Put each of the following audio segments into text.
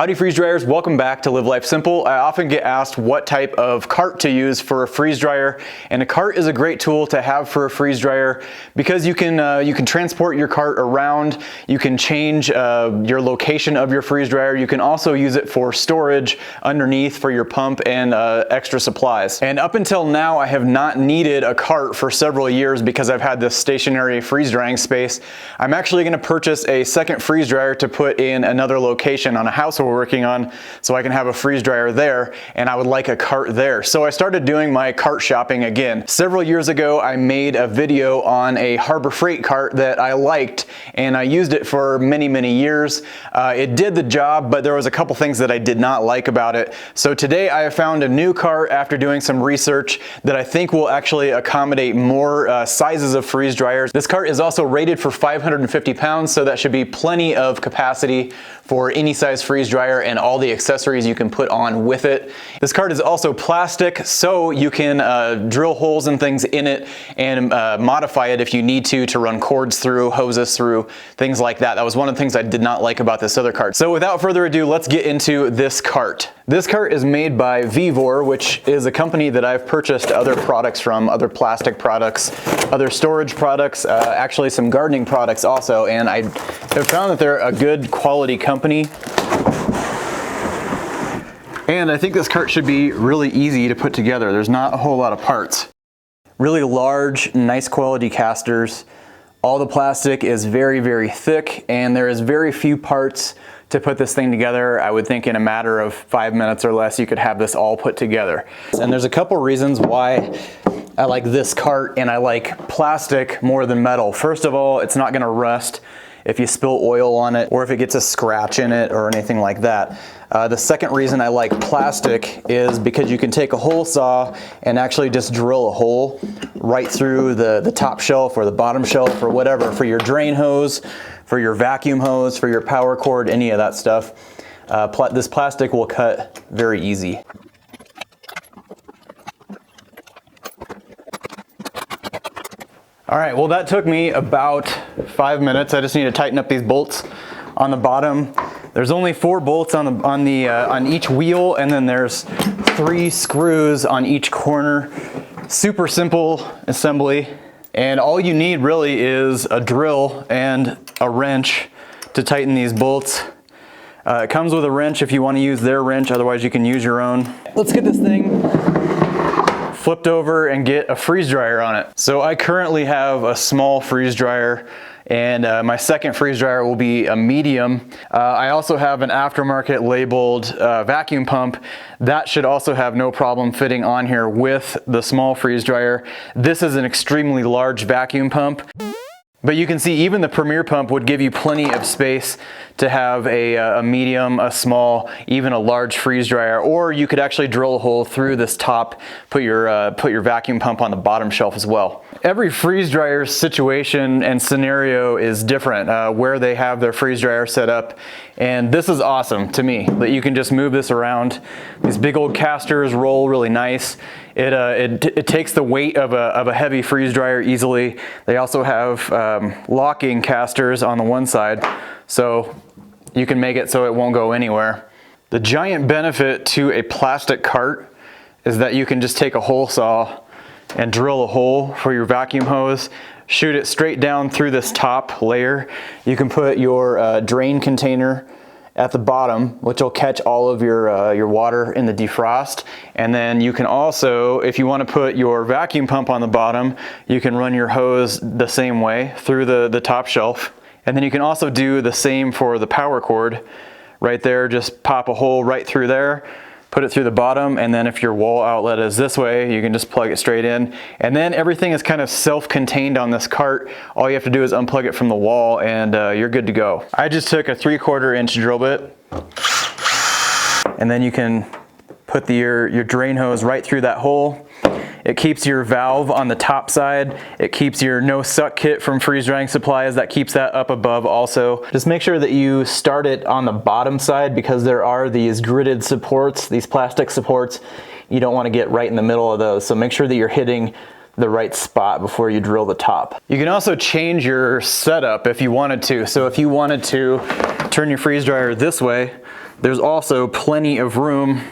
Howdy freeze dryers, welcome back to Live Life Simple. I often get asked what type of cart to use for a freeze dryer, and a cart is a great tool to have for a freeze dryer because you can transport your cart around, you can change your location of your freeze dryer, you can also use it for storage underneath for your pump and extra supplies. And up until now I have not needed a cart for several years because I've had this stationary freeze drying space. I'm actually going to purchase a second freeze dryer to put in another location on a house we're working on so I can have a freeze dryer there, and I would like a cart there. So I started doing my cart shopping again. Several years ago I made a video on a Harbor Freight cart that I liked, and I used it for many years. It did the job, but there was a couple things that I did not like about it. So today I have found a new cart after doing some research that I think will actually accommodate more sizes of freeze dryers. This cart is also rated for 550 pounds, so that should be plenty of capacity for any size freeze dryer and all the accessories you can put on with it. This cart is also plastic, so you can drill holes and things in it and modify it if you need to run cords through, hoses through, things like that. That was one of the things I did not like about this other cart. So without further ado, let's get into this cart. This cart is made by Vevor, which is a company that I've purchased other products from, other plastic products, other storage products, actually some gardening products also, and I have found that they're a good quality company. And I think this cart should be really easy to put together. There's not a whole lot of parts. Really large, nice quality casters. All the plastic is very thick, and there is very few parts to put this thing together. I would think in a matter of 5 minutes or less you could have this all put together. And there's a couple reasons why I like this cart and I like plastic more than metal. First of all, it's not gonna rust if you spill oil on it or if it gets a scratch in it or anything like that. The second reason I like plastic is because you can take a hole saw and actually just drill a hole right through the top shelf or the bottom shelf or whatever for your drain hose, for your vacuum hose, for your power cord, any of that stuff. This plastic will cut very easy. All right, well that took me about 5 minutes. I just need to tighten up these bolts on the bottom. There's only 4 bolts on each wheel, and then there's 3 screws on each corner. Super simple assembly, and all you need really is a drill and a wrench to tighten these bolts. It comes with a wrench if you want to use their wrench, otherwise you can use your own. Let's get this thing flipped over and get a freeze dryer on it. So I currently have a small freeze dryer, and my second freeze dryer will be a medium. I also have an aftermarket labeled vacuum pump. That should also have no problem fitting on here with the small freeze dryer. This is an extremely large vacuum pump. But you can see even the Premier pump would give you plenty of space to have a medium, a small, even a large freeze dryer, or you could actually drill a hole through this top, put your vacuum pump on the bottom shelf as well. Every freeze dryer situation and scenario is different, where they have their freeze dryer set up, and this is awesome to me, that you can just move this around. These big old casters roll really nice. It takes the weight of a heavy freeze dryer easily. They also have locking casters on the one side, so you can make it so it won't go anywhere. The giant benefit to a plastic cart is that you can just take a hole saw and drill a hole for your vacuum hose, shoot it straight down through this top layer. You can put your drain container at the bottom, which will catch all of your water in the defrost. And then you can also, if you want to put your vacuum pump on the bottom, you can run your hose the same way through the top shelf. And then you can also do the same for the power cord right there. Just pop a hole right through there, put it through the bottom, and then if your wall outlet is this way, you can just plug it straight in. And then everything is kind of self-contained on this cart. All you have to do is unplug it from the wall and you're good to go. I just took a 3/4 inch drill bit, and then you can put your drain hose right through that hole. It keeps your valve on the top side. It keeps your no suck kit from freeze drying supplies. That keeps that up above also. Just make sure that you start it on the bottom side because there are these gridded supports, these plastic supports. You don't want to get right in the middle of those. So make sure that you're hitting the right spot before you drill the top. You can also change your setup if you wanted to. So if you wanted to turn your freeze dryer this way, There's also plenty of room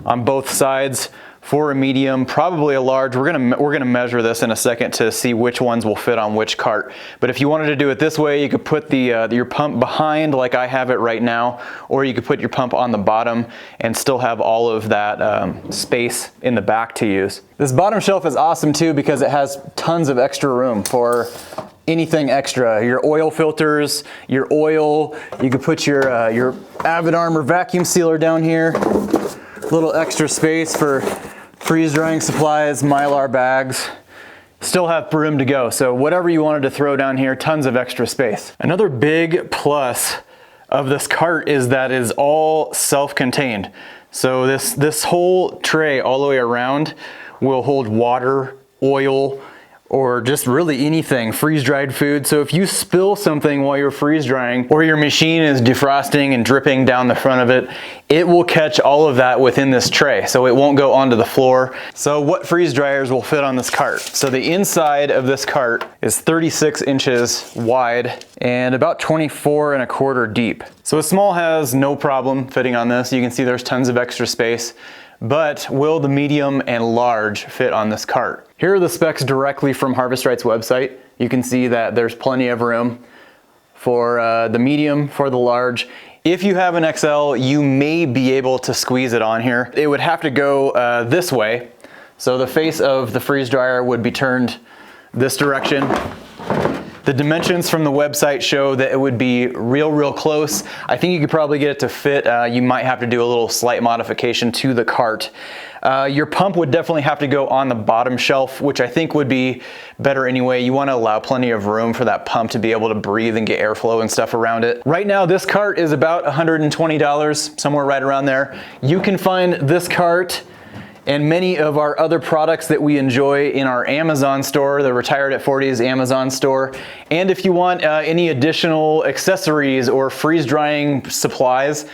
on both sides for a medium, probably a large. We're gonna measure this in a second to see which ones will fit on which cart. But if you wanted to do it this way, you could put your pump behind like I have it right now, or you could put your pump on the bottom and still have all of that space in the back to use. This bottom shelf is awesome too because it has tons of extra room for anything extra. Your oil filters, your oil, you could put your Avid Armor vacuum sealer down here. Little extra space for freeze drying supplies, Mylar bags. Still have room to go. So whatever you wanted to throw down here, tons of extra space. Another big plus of this cart is that it is all self-contained. So this whole tray all the way around will hold water, oil, or just really anything, freeze-dried food. So if you spill something while you're freeze drying, or your machine is defrosting and dripping down the front of it, it will catch all of that within this tray, so it won't go onto the floor. So what freeze dryers will fit on this cart? So the inside of this cart is 36 inches wide and about 24¼ deep. So a small has no problem fitting on this. You can see there's tons of extra space. But will the medium and large fit on this cart? Here are the specs directly from Harvestright's website. You can see that there's plenty of room for the medium, for the large. If you have an XL, you may be able to squeeze it on here. It would have to go this way. So the face of the freeze dryer would be turned this direction. The dimensions from the website show that it would be real close. I think you could probably get it to fit. You might have to do a little slight modification to the cart. Your pump would definitely have to go on the bottom shelf, which I think would be better anyway. You want to allow plenty of room for that pump to be able to breathe and get airflow and stuff around it. Right now, this cart is about $120, somewhere right around there. You can find this cart and many of our other products that we enjoy in our Amazon store, the Retired at 40's Amazon store. And if you want any additional accessories or freeze drying supplies,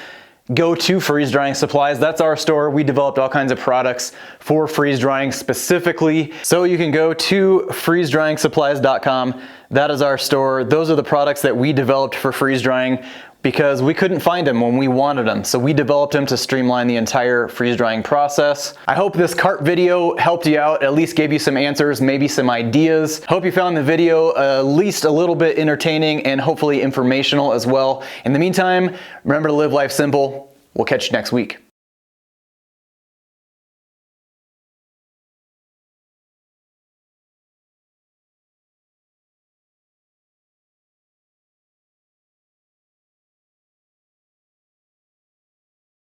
go to Freeze Drying Supplies. That's our store. We developed all kinds of products for freeze drying specifically. So you can go to freezedryingsupplies.com. That is our store. Those are the products that we developed for freeze drying because we couldn't find them when we wanted them. So we developed them to streamline the entire freeze drying process. I hope this cart video helped you out, at least gave you some answers, maybe some ideas. Hope you found the video at least a little bit entertaining and hopefully informational as well. In the meantime, remember to live life simple. We'll catch you next week.